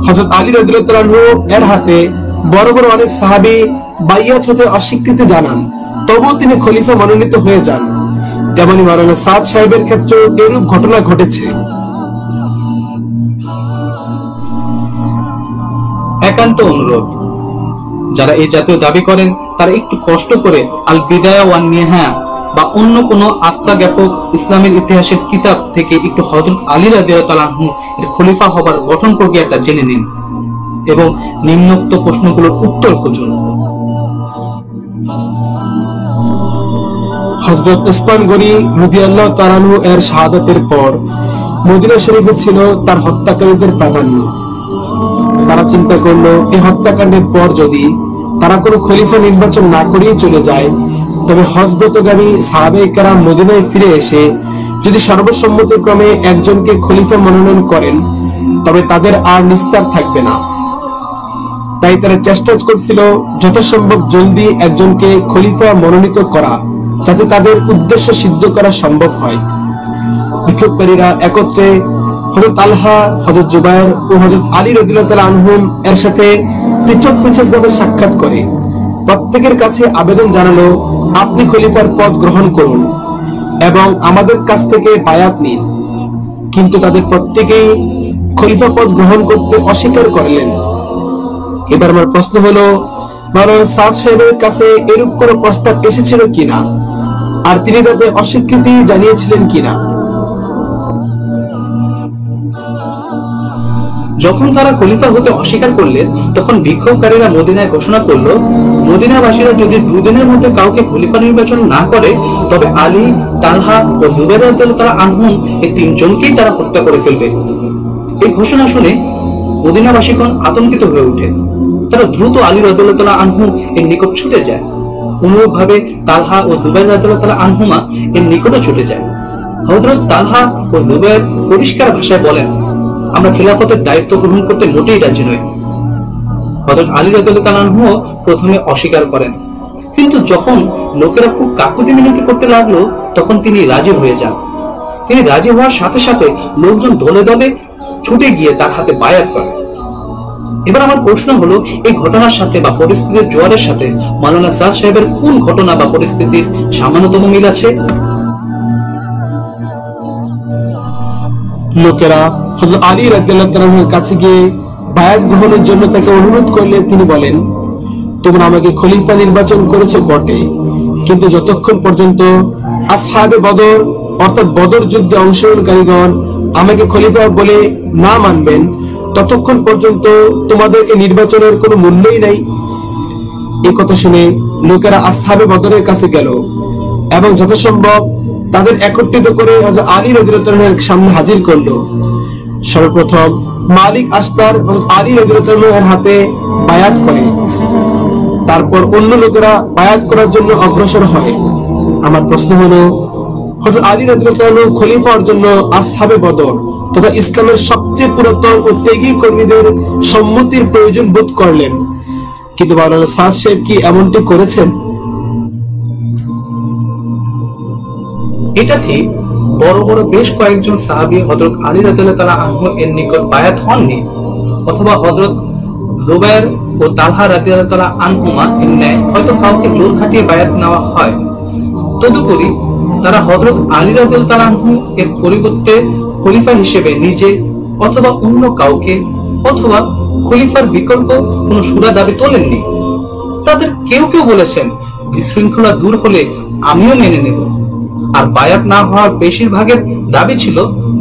হযরত আলী রাদিয়াল্লাহু তাআলা আনহু এর হাতে বড় বড় অনেক সাহাবী বাইয়াত হতে অস্বীকৃতি জানান, তবুও তিনি খলিফা মনোনীত হয়ে যান। তেমনি মাওলানা সাদ সাহেবের ক্ষেত্রে এরূপ ঘটনা ঘটেছে। একান্ত অনুরোধ, যারা এই জাতীয় দাবি করেন তারা একটু কষ্ট করে আল বিদায়া ওয়ান নিহা বা অন্য কোনো আস্থা জ্ঞাপক ইসলামের ইতিহাসের কিতাব থেকে একটু হযরত আলী রাদিয়াল্লাহু তাআলা আনহু এর খলিফা হবার গঠন প্রক্রিয়াটা জেনে নিন এবং নিম্নোক্ত প্রশ্নগুলোর উত্তর খুঁজুন। হযরত উসমান গনি রাদিয়াল্লাহু তাআলা আনহু এর শাহাদাতের পর মদিনা শরীফে ছিল তার হত্যাকারীদের প্রাধান্য। তারা চিন্তা করলো, এই হত্যাকাণ্ডের পর যদি তারা কোনো খলিফা নির্বাচন না করিয়ে চলে যায়, তবে হজরতগামী সাহাবায়ে কেরাম মদিনায় ফিরে এসে যদি সর্বসম্মতিক্রমে একজনকে খলিফা মনোনয়ন করেন, তবে তাদের আর নিস্তার থাকবে না। তাই তারা চেষ্টা করছিল যথাসম্ভব জলদি একজনকে খলিফা মনোনীত করা, যাতে তাদের উদ্দেশ্য সিদ্ধ করা সম্ভব হয়। বিক্ষোভকারীরা একত্রে হযরত তালহা, হযরত জুবায়ের ও হযরত আলী রাদিয়াল্লাহু তাআলা আনহুম এর সাথে পৃথক পৃথক ভাবে সাক্ষাৎ করে প্রত্যেকের কাছে আবেদন জানালো, আপনি খলিফার পদ গ্রহণ করুন এবং আমাদের কাছ থেকে বায়াত নিন। কিন্তু তাদের প্রত্যেকেই খলিফা পদ গ্রহণ করতে অস্বীকার করলেন। এবার আমার প্রশ্ন হলো, মাওলানা সাদ সাহেবের কাছে এরূপ কোনো প্রস্তাব এসেছিল কিনা, আর তিনি তাতে অস্বীকৃতি জানিয়েছিলেন কিনা? যখন তারা খলিফা হতে অস্বীকার করলেন, তখন বিক্ষোভকারীরা মদিনায় ঘোষণা করলো, মদিনাবাসীরা যদি 2 দিনের মধ্যে কাউকে খলিফা নির্বাচন না করে, তবে আলী, তালহা ও জুবাইর রাদিয়াল্লাহু তাআলা আনহুম এই 3 জনকেই তারা হত্যা করে ফেলবে। এই ঘোষণা শুনে মদিনাবাসীগণ আতঙ্কিত হয়ে ওঠে। তারা দ্রুত আলী রাদিয়াল্লাহু তাআলা আনহু এর নিকট ছুটে যায়। অনুরূপভাবে তালহা ও জুবাইর রাদিয়াল্লাহু তাআলা আনহুমা এর নিকটে ছুটে যায়। হযরত তালহা ও জুবাইর পরিষ্কার ভাষায় বলেন, আমরা খিলাফতের দায়িত্ব গ্রহণ করতে মোটেই রাজি নই। হযরত আলী রাদিয়াল্লাহু তাআলা আনহু প্রথমে অস্বীকার করেন, কিন্তু যখন লোকেরা খুব কাকুতি মিনতি করতে লাগলো, তখন তিনি রাজি হয়ে যান। তিনি রাজি হওয়ার সাথে সাথে লোকজন দলে দলে ছুটে গিয়ে তার হাতে বায়াত করে। এবার আমার প্রশ্ন হলো, এই ঘটনার সাথে বা পরিস্থিতির জোয়ারের সাথে মাওলানা সাদ সাহেবের কোন ঘটনা বা পরিস্থিতির সামান্যতম মিল আছে? লোকেরা হযরত আলী রাদিয়াল্লাহু তাআলা আনহুর কাছে গিয়ে বায়াত গ্রহণের জন্য তাকে অনুরোধ করলে তিনি বলেন, তোমরা আমাকে খলিফা নির্বাচন করেছো বটে, কিন্তু যতক্ষণ পর্যন্ত আসহাবে বদর অর্থাৎ বদর যুদ্ধে অংশগ্রহণকারীগণ আমাকে খলিফা বলে না মানবেন, ততক্ষণ পর্যন্ত তোমাদের এই নির্বাচনের কোনো মূল্যই নাই। এই কথা শুনে লোকেরা আসহাবে বদরের কাছে গেল এবং যথাসম্ভব তাদের একত্রিত করে হযরত আলী রাদিয়াল্লাহু তাআলা এর সামনে হাজির করলো। সর্বপ্রথম মালিক আশতার হযরত আলী রাদিয়াল্লাহু তাআলা এর হাতে বায়াত করে, তারপর অন্য লোকেরা বায়াত করার জন্য অগ্রসর হয়। আমার প্রশ্ন হলো, হযরত আলী রাদিয়াল্লাহু তাআলা খলিফা হওয়ার জন্য আসহাবে বদর তথা ইসলামের সবচেয়ে পুরাতন ও ত্যাগী কর্মীদের সম্মতির প্রয়োজন বোধ করলেন, কিন্তু মাওলানা সাদ সাহেব কি এমনটি করেছেন? এটা ঠিক, বড় বড় বেশ কয়েকজন সাহাবী হযরত আলী রাদিয়াল্লাহু তাআলা আনহু এর নিকট বায়াত হননি, অথবা হযরত জুবাইর ও তালহা রাদিয়াল্লাহু তাআলা আনহুমা এর ন্যায় হয়তো কাউকে জোর খাটিয়ে বায়াত নেওয়া হয়। তদুপরি তারা হযরত আলী রাদিয়াল্লাহু তাআলা আনহু এর পরিবর্তে খলিফা হিসেবে নিজে অথবা অন্য কাউকে অথবা খলিফার বিকল্প কোনো সুরা দাবি তোলেননি। তাদের কেউ কেউ বলেছেন, বিশৃঙ্খলা দূর হলে আমিও মেনে নেব। আর বায়াত না হওয়ার বেশিরভাগের দাবি ছিল,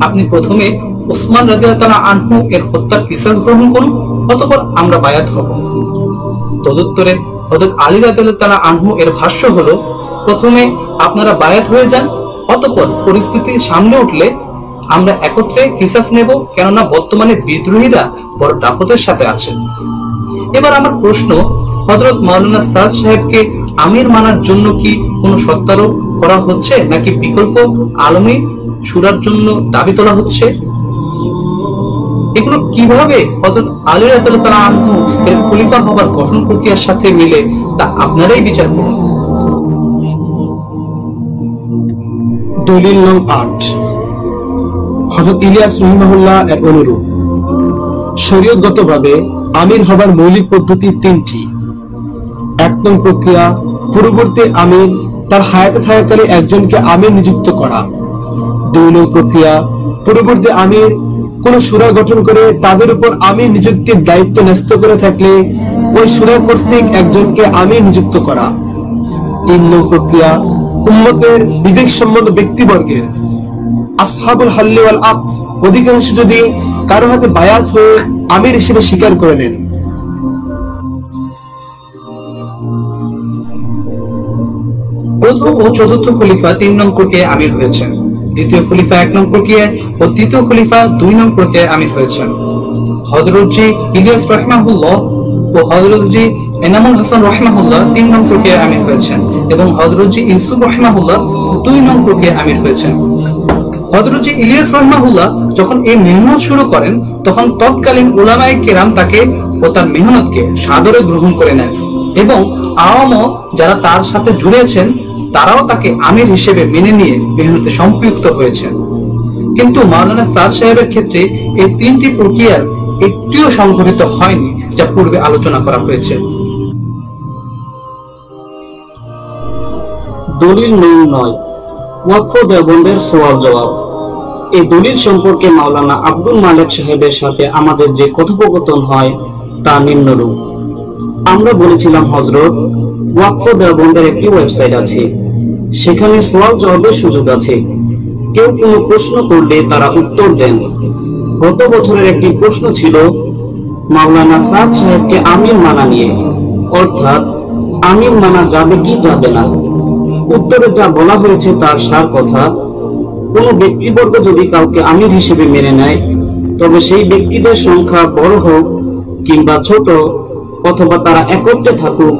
আপনি প্রথমে উসমান রাদিয়াল্লাহু তাআলা আনহু এর হত্যার কিসাস গ্রহণ করুন, অতঃপর আমরা বায়াত হব। তদুত্তরে হযরত আলী রাদিয়াল্লাহু তাআলা আনহু এর ভাষ্য হলো, প্রথমে আপনারা বায়াত হয়ে যান, অতঃপর পরিস্থিতি সামনে উঠলে আমরা একত্রে কিসাস নেব, কেননা বর্তমানে বিদ্রোহীরা বড় দাপটের সাথে আছে। এবার আমার প্রশ্ন, হযরত মাওলানা সাদ সাহেবকে আমির মানার জন্য কি কোনো শর্তারোপ করা হচ্ছে, নাকি বিকল্প আলমী সুরার জন্য দাবি তোলা হচ্ছে? এগুলো কিভাবে হযরত আলী রাদিয়াল্লাহু তাআলা আনহু এর খলিফা হবার গঠন প্রক্রিয়ার সাথে মিলে তা আপনারাই বিচার করুন। দলিল নং 8, হযরত ইলিয়াস রাহিমাহুল্লাহ এর অনুরূপ। শরীয়তগতভাবে আমির হবার মৌলিক পদ্ধতি 3টি। 1 নং প্রক্রিয়া, পূর্ববর্তী আমির তার হায়াতে থাকাকালে একজনকে আমির নিযুক্ত করা। 2 নং প্রক্রিয়া, পূর্ববর্তী আমির কোন সূরা গঠন করে তাদের উপর আমির নিযুক্তির দায়িত্ব ন্যস্ত করে থাকলে ওই সূরা কর্তৃক একজনকে আমির নিযুক্ত করা। 3 নং প্রক্রিয়া, উম্মতের বিবেকসম্মত ব্যক্তিবর্গের আসহাবুল হাল্লি ওয়াল আকদ অধিকাংশ যদি কারো হাতে বায়াত হয়ে আমির হিসেবে স্বীকার করে নেন। প্রথম ও চতুর্থ খলিফা 3 নং প্রক্রিয়ায় আমির হয়েছেন, দ্বিতীয় খলিফা 1 নং প্রক্রিয়ায় ও তৃতীয় খলিফা 2 নং প্রক্রিয়ায় আমির হয়েছেন। হযরত জি ইলিয়াস রাহিমাহুল্লাহ ও হযরত জি এনামুল হাসান রাহিমাহুল্লাহ 3 নং প্রক্রিয়ায় আমির হয়েছেন এবং হযরত জি ইউসুফ রাহিমাহুল্লাহ 2 নং প্রক্রিয়ায় আমির হয়েছেন। হযরত জি ইলিয়াস রাহিমাহুল্লাহ যখন এই মেহনত শুরু করেন, তখন তৎকালীন উলামায়ে কেরাম তাকে ও তার মেহনতকে সাদরে গ্রহণ করে নেন এবং আওয়ামও যারা তার সাথে জুড়েছেন তারাও তাকে আমির হিসেবে মেনে নিয়ে মেহনতে সম্পৃক্ত হয়েছেন। কিন্তু মাওলানা সাদ সাহেবের ক্ষেত্রে এই 3টি প্রক্রিয়ার একটিও সংঘটিত হয়নি, যা পূর্বে আলোচনা করা হয়েছে। দলিল নং 9, ওয়াকফ দেওবন্দের সওয়াল জবাব। এই দলিল সম্পর্কে মাওলানা আব্দুল মালিক সাহেবের সাথে আমাদের যে কথোপকথন হয় তা নিম্নরূপ। আমরা বলেছিলাম, হযরত, ওয়াকফ দেওবন্দের একটি ওয়েবসাইট আছে, সেখানে সওয়াল জবাবের সুযোগ আছে। কেউ কোনো প্রশ্ন করলে তারা উত্তর দেন। গত বছরের একটি প্রশ্ন ছিল মাওলানা সাদ সাহেবকে আমির মানা নিয়ে, অর্থাৎ আমির মানা যাবে কি যাবে না। উত্তরে যা বলা হয়েছে তার সার কথা, কোন ব্যক্তিবর্গ যদি কাউকে আমির হিসেবে মেনে নেয়, তবে সেই ব্যক্তিদের সংখ্যা বড় হোক কিংবা ছোট, অথবা তারা একত্রে থাকুক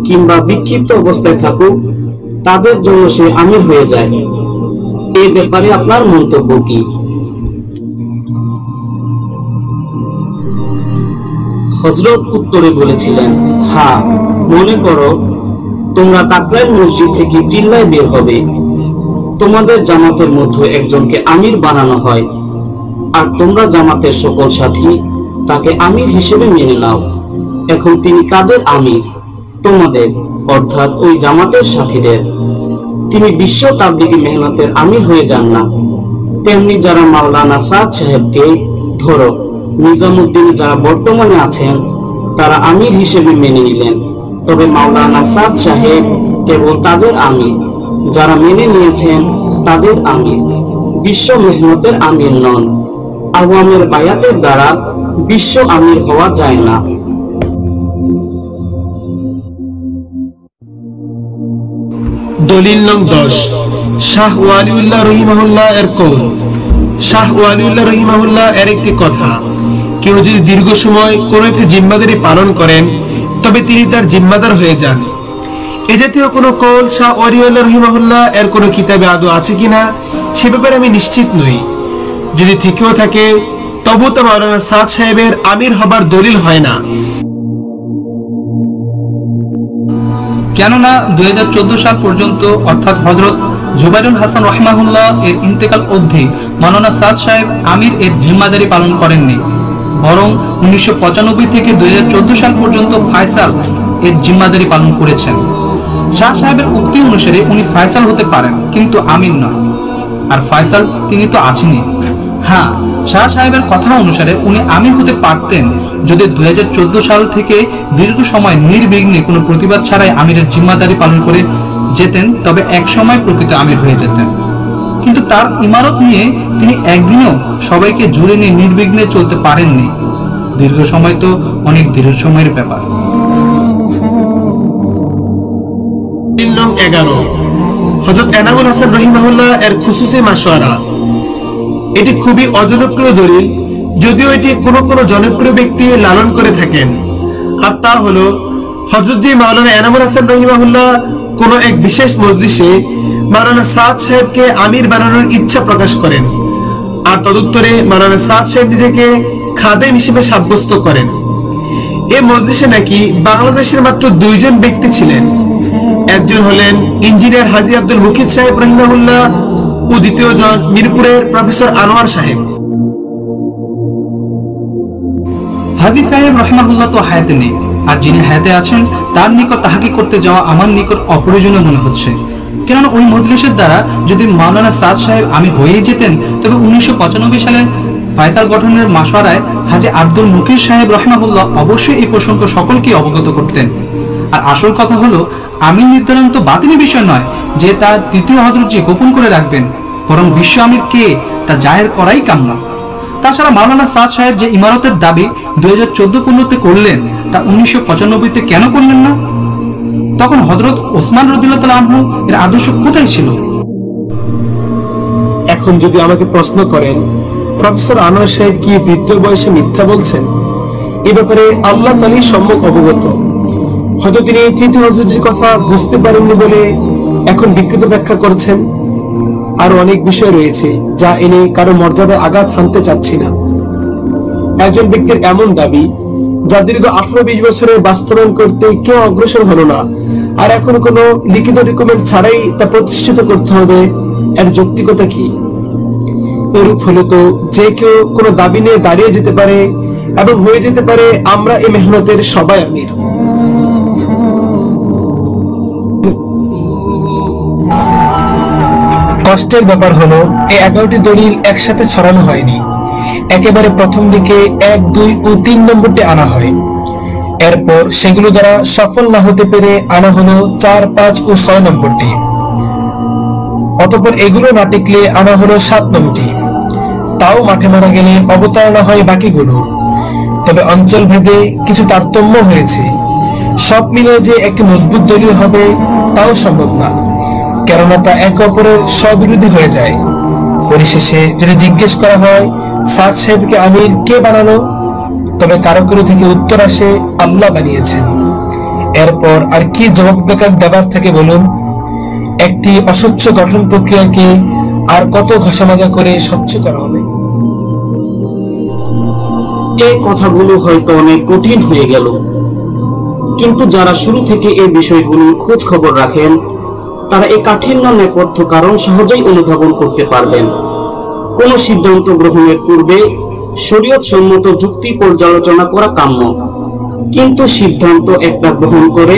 কিংবা বিক্ষিপ্ত অবস্থায় থাকুক, তাদের জন্য সে আমির হয়ে যায়। এ ব্যাপারে আপনার মন্তব্য কি? হযরত উত্তরে বলেছিলেন, হ্যাঁ, মনে করো তোমরা তাকরাইল মসজিদ থেকে চিল্লায় বের হবে, তোমাদের জামাতের মধ্যে একজনকে আমির বানানো হয়, আর তোমরা জামাতের সকল সাথী তাকে আমির হিসেবে মেনে নাও। এখন তিনি কাদের আমির? তোমাদের, অর্থাৎ ওই জামাতের সাথীদের। তিনি বিশ্ব তাবলীগী মেহনতের আমির হয়ে যান না। তেমনি যারা মাওলানা সাদ সাহেবকে, ধরো নিজামুদ্দিনে যারা বর্তমানে আছেন, তারা আমির হিসেবে মেনে নিলেন, তবে মাওলানা সাদ সাহেব কেবল তাদের আমির, যারা মেনে নিয়েছেন তাদের আমির, বিশ্ব মেহনতের আমির নন। আওয়ামের বায়াতের দ্বারা বিশ্ব আমির হওয়া যায় না। দলিল নং 10, শাহ ওয়ালিউল্লাহ রহিমাহুল্লাহ এর কওল। শাহ ওয়ালিউল্লাহ রহিমাহুল্লাহ এর একটি কথা, কেউ যদি দীর্ঘ সময় কোন একটি জিম্মাদারি পালন করেন, তবে তিনি তার জিম্মাদার হয়ে যান। এ জাতীয় কোনো কওল শাহ ওয়ালিউল্লাহ রহিমাহুল্লাহ এর কোনো কিতাবে আদৌ আছে কিনা সে ব্যাপারে আমি নিশ্চিত নই। যদি থেকেও থাকে, তবু তা মাওলানা সাদ সাহেবের আমির হবার দলিল হয় না। কেননা 2014 সাল পর্যন্ত, অর্থাৎ হযরত জুবাইরুল হাসান রাহিমাহুল্লাহ এর ইন্তেকাল অবধি মাওলানা সাদ সাহেব আমির এর জিম্মাদারি পালন করেননি, বরং 1995 থেকে 2014 সাল পর্যন্ত ফয়সাল এর জিম্মাদারি পালন করেছেন। শাহ সাহেবের উক্তি অনুসারে উনি ফয়সাল হতে পারেন, কিন্তু আমির নয়। আর ফয়সাল তিনি তো আছেনই। হ্যাঁ, শাহ সাহেবের কথা অনুসারে উনি আমির হতে পারতেন যদি 2014 সাল থেকে দীর্ঘ সময় নির্বিঘ্নে কোনো প্রতিবাদ ছাড়াই আমিরের জিম্মাদারি পালন করে যেতেন, তবে এক সময় প্রকৃত আমির হয়ে যেতেন। কিন্তু তার ইমারত নিয়ে তিনি একদিনও সবাইকে জুড়ে নিয়ে নির্বিঘ্নে চলতে পারেননি। দীর্ঘ সময় তো অনেক দীর্ঘ সময়ের ব্যাপার। নং 11 হযরত এনামুল হাসান রাহিমাহুল্লাহ এর খুসুসি মাশওয়ারা। এটি খুবই অজনপ্রিয় দলিল, যদিও এটি কোনো কোনো জনপ্রিয় ব্যক্তি লালন করে থাকেন। আর তা হলো হযরত জি মাওলানা এনামুল হাসান রাহিমাহুল্লাহ কোন এক বিশেষ মজলিসে মাওলানা সাদ সাহেবকে আমির বানানোর ইচ্ছা প্রকাশ করেন, আর তদুত্তরে মাওলানা সাদ সাহেব নিজেকে খাদেম হিসেবে সাব্যস্ত করেন। এই মজলিসে নাকি বাংলাদেশের মাত্র 2 জন ব্যক্তি ছিলেন। একজন হলেন ইঞ্জিনিয়ার হাজী আব্দুল মুকিত সাহেব রাহিমাহুল্লাহ ও দ্বিতীয় জন মিরপুরের প্রফেসর আনোয়ার সাহেব। হাজী সাহেব রাহিমাহুল্লাহ তো হায়াতে নেই, আর যিনি হায়াতে আছেন তার নিকট তাহাকি করতে যাওয়া আমার নিকট অপ্রয়োজনীয় মনে হচ্ছে। কেননা ওই মজলিসের দ্বারা যদি মাওলানা সাদ সাহেব আমি হয়েই যেতেন, তবে 1995 সালের ফায়সাল গঠনের মাশওয়ারায় হাজী আব্দুল মুকিত সাহেব রাহিমাহুল্লাহ অবশ্যই এই প্রসঙ্গ সকলকে অবগত করতেন। আর আসল কথা হলো, আমির নির্ধারণ তো বাতিল বিষয় নয় যে তার তৃতীয় হযরতজি গোপন করে রাখবেন, বরং বিশ্ব আমির কে তা জাহের করাই কাম্য। তাছাড়া মাওলানা সাদ সাহেব যে ইমারতের দাবি 2014-15 করলেন, তা 1995 কেন করলেন না? তখন হযরত ওসমান রাদিয়াল্লাহু তাআলা আনহু এর আদর্শ কোথায় ছিল? এখন যদি আমাকে প্রশ্ন করেন প্রফেসর আনোয়ার সাহেব কি বৃদ্ধ বয়সে মিথ্যা বলছেন, এ ব্যাপারে আল্লাহ তাআলাই সম্যক অবগত। হয়তো তিনি তৃতীয় হযরতজির কথা বুঝতে পারেননি বলে এখন বিকৃত ব্যাখ্যা করছেন। আরো অনেক বিষয় রয়েছে যা এনে কারো মর্যাদায় আঘাত হানতে চাচ্ছি না। একজন ব্যক্তির এমন দাবি যা দীর্ঘ 18-20 বছরে বাস্তবায়ন করতে কেউ অগ্রসর হলো না, আর এখন কোনো লিখিত ডকুমেন্ট ছাড়াই তা প্রতিষ্ঠিত করতে হবে, এর যৌক্তিকতা কি? এরূপ হলে তো যে কেউ কোনো দাবি নিয়ে দাঁড়িয়ে যেতে পারে এবং হয়ে যেতে পারে আমরা এই মেহনতের সবাই আমির। কষ্টের ব্যাপার হলো এই 11টি দলিল একসাথে ছড়ানো হয়নি। একেবারে প্রথম দিকে 1, 2 ও 3 নম্বরটি আনা হয়। এরপর সেগুলো দ্বারা সফল না হতে পেরে আনা হলো 4, 5 ও 6 নম্বরটি। অতঃপর এগুলো না টিকলে আনা হলো 7 নম্বরটি। তাও মাঠে মারা গেলে অবতারণা হয় বাকিগুলো। তবে অঞ্চল ভেদে কিছু তারতম্য হয়েছে। সব মিলে যে একটি মজবুত দলিল হবে তাও সম্ভব না, কেননা তা একে অপরের স্ববিরোধী হয়ে যায়। পরিশেষে যদি জিজ্ঞেস করা হয় সাদ সাহেবকে আমির কে বানালো, তবে কারো কারো থেকে উত্তর আসে আল্লাহ বানিয়েছেন। এরপর আর কি জবাব দেবার থাকে বলুন? একটি অস্বচ্ছ গঠন প্রক্রিয়াকে আর কত ঘষামাজা করে স্বচ্ছ করা হবে? এই কথাগুলো হয়তো অনেক কঠিন হয়ে গেল, কিন্তু যারা শুরু থেকে এই বিষয়গুলোর খোঁজ খবর রাখেন তারা এই কাঠিন্য নেপথ্য কারণ সহজেই অনুধাবন করতে পারবেন। কোন সিদ্ধান্ত গ্রহণের পূর্বে শরীয়ত সম্মত যুক্তি পর্যালোচনা করা কাম্য, কিন্তু সিদ্ধান্ত একটা গ্রহণ করে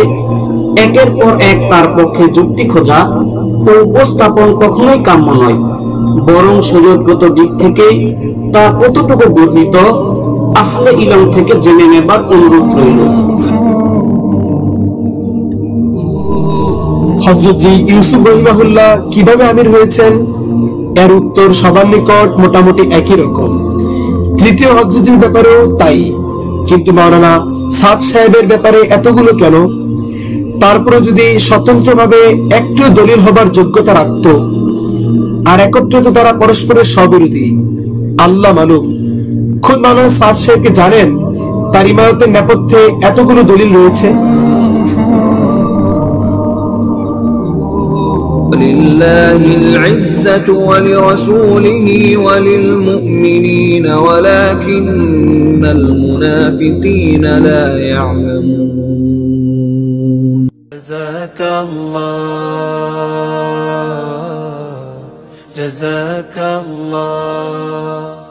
একের পর এক তার পক্ষে যুক্তি খোঁজা ও উপস্থাপন কখনোই কাম্য নয়, বরং শরীয়তগত দিক থেকে তা কতটুকু গর্হিত আহলে ইলম থেকে জেনে নেবার অনুরোধ রইল। হযরত জি ইউসুফ রাহিমাহুল্লাহ কিভাবে আমির হয়েছেন, এর উত্তর সবার নিকট মোটামুটি একই রকম। তৃতীয় হযরতের ব্যাপারেও তাই। কিন্তু মাওলানা সাদ সাহেবের ব্যাপারে এতগুলো কেন? তারপরে যদি স্বতন্ত্রভাবে একটু দলিল হবার যোগ্যতা রাখত, আর একত্রিত তারা পরস্পরের স্ববিরোধী, আল্লাহ মালুম খুদ মাওলানা সাদ সাহেবকে জানেন তার ইমারতের নেপথ্যে এতগুলো দলিল রয়েছে। ولله العزة ولرسوله وللمؤمنين ولكن المنافقين لا يعلمون. جزاك الله